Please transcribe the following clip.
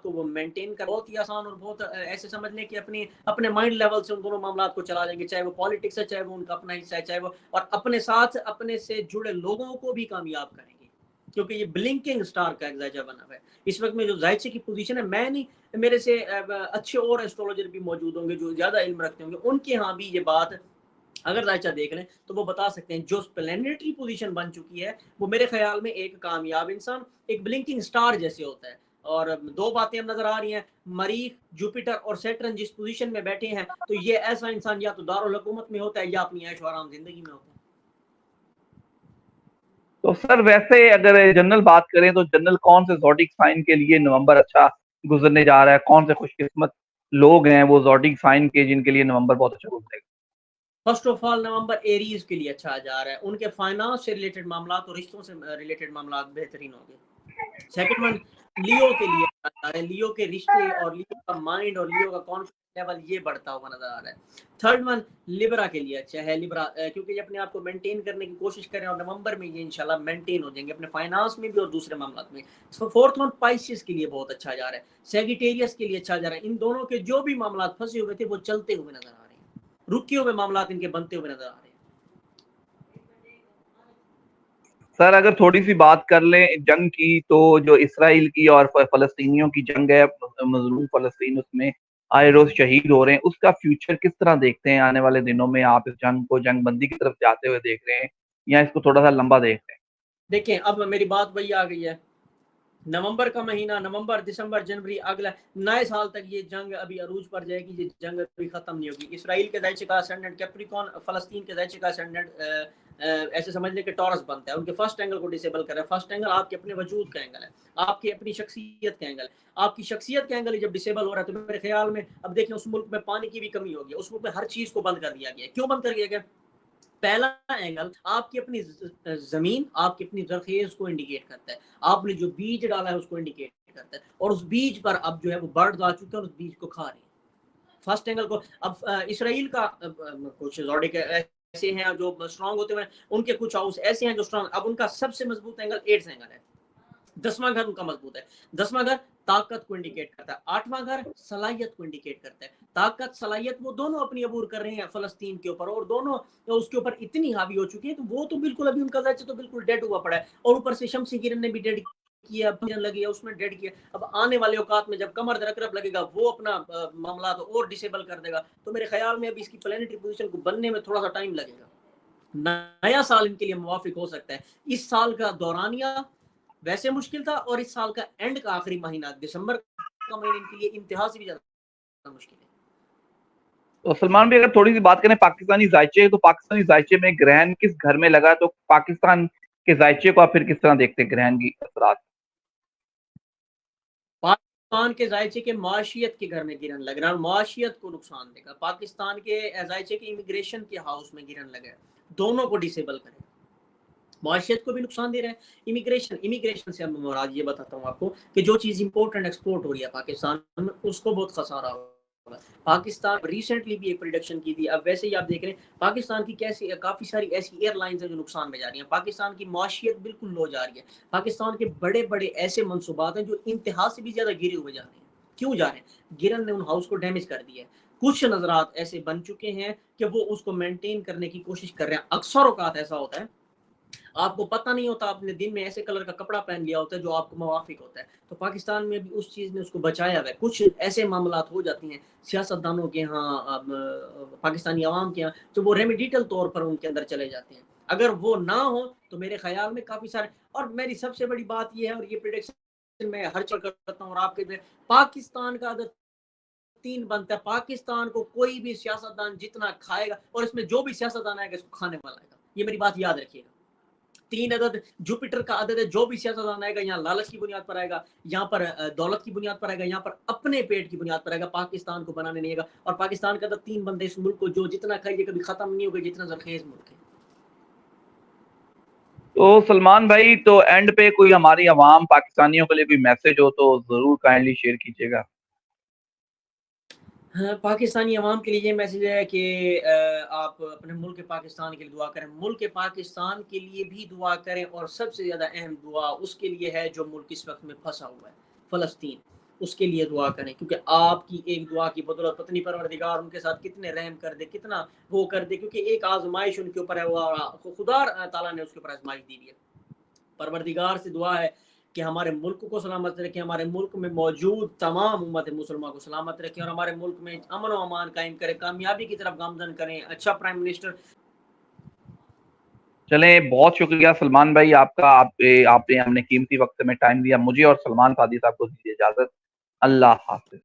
کو وہ مینٹین کر بہت ہی آسان اور بہت ایسے سمجھ لیں کہ اپنے مائنڈ لیول سے ان دونوں معاملات کو چلا لیں گے، چاہے وہ پالیٹکس ہے، چاہے وہ ان کا اپنا حصہ ہے، چاہے وہ، اور اپنے ساتھ اپنے سے جڑے لوگوں کو بھی کامیاب کریں گے، کیونکہ یہ بلنکنگ سٹار کا ایک درجہ بنا ہوا ہے اس وقت میں جو زائچے کی پوزیشن ہے. میں نہیں، میرے سے اچھے اور ایسٹرولوجر بھی موجود ہوں گے جو زیادہ علم رکھتے ہوں گے، ان کے ہاں بھی یہ بات اگر زائچہ دیکھ لیں تو وہ بتا سکتے ہیں. جو پلانیٹری پوزیشن بن چکی ہے وہ میرے خیال میں ایک کامیاب انسان ایک بلنکنگ سٹار جیسے ہوتا ہے. اور دو باتیں اب نظر آ رہی ہیں، مریخ، جوپیٹر اور سیٹرن جس پوزیشن میں بیٹھے ہیں تو یہ ایسا انسان یا تو دارالحکومت میں ہوتا ہے یا اپنی عیش و آرام زندگی میں ہوتا ہے. تو سر ویسے اگر جنرل بات کریں تو جنرل کون سے زوڈک سائن کے لیے نومبر اچھا گزرنے جا رہا ہے، کون سے خوش قسمت لوگ ہیں وہ زوڈک سائن کے جن کے لیے نومبر بہت اچھا گزرے گا؟ فرسٹ آف آل نومبر ایریز کے لیے اچھا جا رہا ہے، ان کے فائنانس سے ریلیٹڈ معاملات اور رشتوں سے ریلیٹڈ معاملات بہترین ہوں گے. سیکنڈ ون لیو کے لیے اچھا جا رہا ہے، لیو کے رشتے اور لیو کا مائنڈ اور لیو کا کانفیڈنس لیول یہ بڑھتا ہوا نظر آ رہا ہے. تھرڈ ون لیبرا کے لیے اچھا ہے، لیبرا کیونکہ یہ اپنے آپ کو مینٹین کرنے کی کوشش کریں اور نومبر میں یہ انشاءاللہ مینٹین ہو جائیں گے اپنے فائنانس میں بھی اور دوسرے معاملات میں. فورتھ ون پائسس کے لیے بہت اچھا جا رہا ہے، سیگیٹیریس کے لیے اچھا جا رہا ہے. ان دونوں کے جو بھی معاملات پھنسے ہوئے تھے وہ چلتے ہوئے نظر آ رہے ہیں، رکے ہوئے معاملات ان کے بنتے ہوئے نظر آ رہے ہیں. سر اگر تھوڑی سی بات کر لیں جنگ کی، تو جو اسرائیل کی اور فلسطینیوں کی جنگ ہے، مظلوم فلسطین اس میں آئے روز شہید ہو رہے ہیں، اس کا فیوچر کس طرح دیکھتے ہیں آنے والے دنوں میں؟ آپ اس جنگ کو جنگ بندی کی طرف جاتے ہوئے دیکھ رہے ہیں یا اس کو تھوڑا سا لمبا دیکھ رہے ہیں؟ دیکھیں اب میری بات وہی آ گئی ہے، نومبر کا مہینہ، نومبر، دسمبر، جنوری، اگلا نئے سال تک یہ جنگ ابھی عروج پر جائے گی، یہ جنگ ابھی ختم نہیں ہوگی. اسرائیل کے زائچے کا اسینڈنٹ کیپریکون، فلسطین کے زائچے کا اسینڈنٹ ایسے سمجھ لیں کہ ٹورس بنتا ہے. ان کے فرسٹ اینگل کو ڈسیبل کر رہا ہے. فرسٹ اینگل آپ کے اپنے وجود کا اینگل ہے، آپ کی اپنی شخصیت کا اینگل ہے. آپ کی شخصیت کا اینگل جب ڈسیبل ہو رہا ہے تو میرے خیال میں اب دیکھیں اس ملک میں پانی کی بھی کمی ہوگی، اس ملک میں ہر چیز کو بند کر دیا گیا ہے. کیوں بند کر دیا گیا؟ پہلا اینگل آپ کی اپنی زمین، آپ کی اپنی زرخیز کو انڈیکیٹ کرتا ہے، آپ نے جو بیج ڈالا ہے اس کو انڈیکیٹ کرتا ہے، اور اس بیج پر اب جو ہے وہ برڈ آ چکے ہیں اور اس بیج کو کھا رہے ہیں. فرسٹ اینگل کو اب اسرائیل کا کچھ زوڈک ایسے ہیں جو اسٹرانگ ہوتے ہیں، ان کے کچھ ہاؤس ایسے ہیں جو اسٹرانگ. اب ان کا سب سے مضبوط اینگل 8 اینگل ہے، 10واں گھر ان کا مضبوط ہے. 10واں گھر طاقت کو انڈیکیٹ کرتا ہے، 8واں گھر صلاحیت کو انڈیکیٹ کرتا ہے. طاقت، صلاحیت وہ دونوں اپنی عبور کر رہے ہیں فلسطین کے اوپر، اور دونوں اس کے اوپر اتنی حاوی ہو چکی ہے کہ وہ تو بالکل ابھی ان کا ذات تو بالکل ڈیڈ ہوا پڑا ہے. اور اوپر سے شمسی گرن نے بھی ڈیڈ کیا، لگی ہے اس میں ڈیڈ کیا. اب آنے والے اوقات میں جب کمر درکرب لگے گا وہ اپنا معاملات اور ڈسیبل کر دے گا. تو میرے خیال میں ابھی اس کی پلانیٹری پوزیشن کو بننے میں تھوڑا سا ٹائم لگے گا. نیا سال ان کے لیے موافق ہو سکتا ہے. اس سال کا دورانیہ ویسے مشکل تھا، اور اس سال کا اینڈ کا آخری مہینہ دسمبر کا مہینہ ان کے لیے انتہا سے بھی زیادہ مشکل ہے. تو سلمان بھی اگر تھوڑی سی بات کریں پاکستانی زائچے، تو پاکستانی زائچے میں گرہن کس گھر میں لگا، تو پاکستان کے زائچے کو آپ پھر کس طرح دیکھتے ہیں گرہن کی اثرات؟ پاکستان کے زائچے کے معاشیت کے گھر میں گرہن لگ رہا ہے، معاشیت کو نقصان دے گا. پاکستان کے زائچے کے امیگریشن کے ہاؤس میں گرہن لگا ہے، دونوں کو ڈسیبل کرے. معاشیت کو بھی نقصان دے رہا ہے. امیگریشن سے میں مراد یہ بتاتا ہوں آپ کو کہ جو چیز امپورٹ ایکسپورٹ ہو رہی ہے پاکستان میں اس کو بہت خسارہ ہوگا. پاکستان ریسنٹلی بھی ایک پریڈکشن کی تھی، اب ویسے ہی آپ دیکھ رہے ہیں پاکستان کی کافی ساری ایسی ایئر لائنز ہیں جو نقصان میں جا رہی ہیں. پاکستان کی معاشیت بالکل لو جا رہی ہے. پاکستان کے بڑے بڑے ایسے منصوبات ہیں جو انتہا سے بھی زیادہ گرے ہوئے جا رہے ہیں. کیوں جا رہے ہیں؟ گرن نے ان ہاؤس کو ڈیمیج کر دیا ہے. کچھ نظرات ایسے بن چکے ہیں کہ وہ اس کو مینٹین کرنے کی کوشش کر رہے ہیں. اکثر اوقات ایسا ہوتا ہے آپ کو پتہ نہیں ہوتا، آپ نے دن میں ایسے کلر کا کپڑا پہن لیا ہوتا ہے جو آپ کو موافق ہوتا ہے. تو پاکستان میں بھی اس چیز نے اس کو بچایا ہوا ہے. کچھ ایسے معاملات ہو جاتی ہیں سیاستدانوں کے ہاں، پاکستانی عوام کے ہاں، تو وہ ریمیڈیٹل طور پر ان کے اندر چلے جاتے ہیں. اگر وہ نہ ہو تو میرے خیال میں کافی سارے، اور میری سب سے بڑی بات یہ ہے، اور یہ پریڈکشن میں ہر چل کرتا ہوں اور آپ کے پاکستان کا عدد 3 بنتا ہے. پاکستان کو کوئی بھی سیاستدان جتنا کھائے گا، اور اس میں جو بھی سیاستدان آئے گا اس کو کھانے والا آئے گا. یہ میری بات یاد رکھیے گا. 3 عدد جوپیٹر کا عدد ہے، جو بھی سیاستدان آئے گا یہاں لالچ کی بنیاد پر آئے گا، یہاں پر دولت کی بنیاد پر آئے گا، یہاں پر اپنے پیٹ کی بنیاد پر آئے گا، پاکستان کو بنانے نہیں آئے گا. اور پاکستان کا عدد 3 بندے اس ملک کو جو جتنا کھائیے کبھی ختم نہیں ہوگا، جتنا زرخیز ملک ہے. تو سلمان بھائی، تو اینڈ پہ کوئی ہماری عوام پاکستانیوں کے لیے کوئی میسج ہو تو ضرور کائنڈلی شیئر کیجیے گا. پاکستانی عوام کے لیے یہ میسج ہے کہ آپ اپنے ملک پاکستان کے لیے دعا کریں، ملک پاکستان کے لیے بھی دعا کریں، اور سب سے زیادہ اہم دعا اس کے لیے ہے جو ملک اس وقت میں پھنسا ہوا ہے، فلسطین. اس کے لیے دعا کریں، کیونکہ آپ کی ایک دعا کی بدولت پتنی پروردگار ان کے ساتھ کتنے رحم کر دے، کتنا وہ کر دے، کیونکہ ایک آزمائش ان کے اوپر ہے، وہ خدا تعالیٰ نے اس کے اوپر آزمائش دی ہے۔ پروردگار سے دعا ہے کہ ہمارے ملک کو سلامت رکھے، ہمارے ملک میں موجود تمام امت مسلمہ کو سلامت رکھے، اور ہمارے ملک میں امن و امان قائم کرے، کامیابی کی طرف گامزن کریں، اچھا پرائم منسٹر۔ چلیں، بہت شکریہ سلمان بھائی آپ کا، آپ نے ہم نے قیمتی وقت میں ٹائم دیا، مجھے اور سلمان قادری صاحب کو دیجیے اجازت۔ اللہ حافظ۔